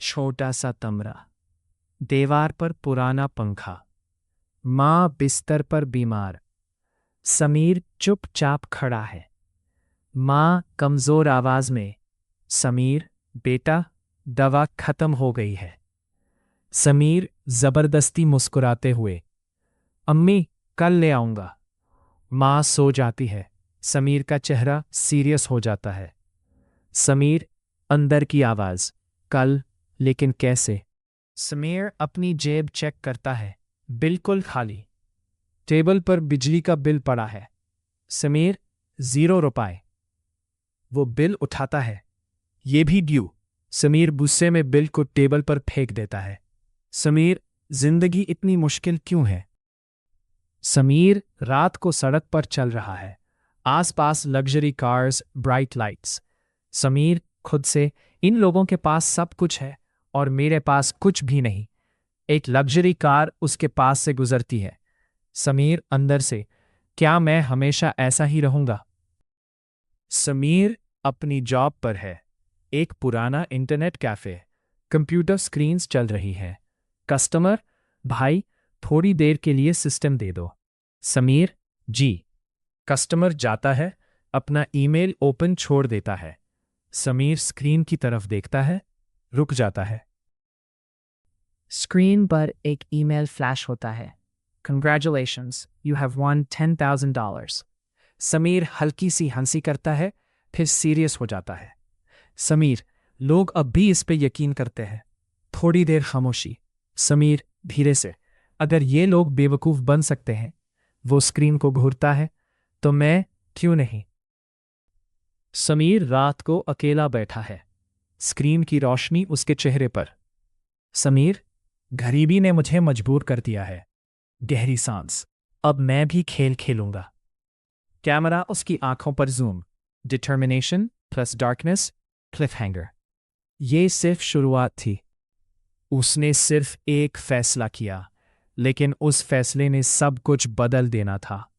छोटा सा कमरा, दीवार पर पुराना पंखा, माँ बिस्तर पर बीमार। समीर चुपचाप खड़ा है। माँ कमजोर आवाज में, समीर बेटा, दवा खत्म हो गई है। समीर जबरदस्ती मुस्कुराते हुए, अम्मी कल ले आऊंगा। माँ सो जाती है। समीर का चेहरा सीरियस हो जाता है। समीर अंदर की आवाज, कल, लेकिन कैसे? समीर अपनी जेब चेक करता है, बिल्कुल खाली। टेबल पर बिजली का बिल पड़ा है। समीर 0 रुपए। वो बिल उठाता है, ये भी ड्यू। समीर गुस्से में बिल को टेबल पर फेंक देता है। समीर, जिंदगी इतनी मुश्किल क्यों है? समीर रात को सड़क पर चल रहा है। आसपास luxury cars, bright lights. Sameer खुद से, इन लोगों के पास सब कुछ है और मेरे पास कुछ भी नहीं। एक लग्जरी कार उसके पास से गुजरती है। समीर अंदर से, क्या मैं हमेशा ऐसा ही रहूंगा? समीर अपनी जॉब पर है। एक पुराना इंटरनेट कैफे, कंप्यूटर स्क्रीन्स चल रही है। कस्टमर, भाई थोड़ी देर के लिए सिस्टम दे दो। समीर, जी। कस्टमर जाता है, अपना ईमेल ओपन छोड़ देता है। समीर स्क्रीन की तरफ देखता है, रुक जाता है। स्क्रीन पर एक ईमेल फ्लैश होता है। Congratulations, you have won $10,000। Sameer हल्की सी हंसी करता है, फिर सीरियस हो जाता है। समीर, लोग अब भी इस पे यकीन करते हैं। थोड़ी देर खामोशी। समीर धीरे से, अगर ये लोग बेवकूफ बन सकते हैं, वो स्क्रीन को घूरता है, तो मैं क्यों नहीं? समीर रात को अकेला बैठा है। स्क्रीन की रोशनी उसके चेहरे पर। समीर, गरीबी ने मुझे मजबूर कर दिया है। गहरी सांस, अब मैं भी खेल खेलूंगा। कैमरा उसकी आंखों पर zoom. Determination plus darkness, Cliff hanger. ये सिर्फ शुरुआत थी। उसने सिर्फ एक फैसला किया, लेकिन उस फैसले ने सब कुछ बदल देना था।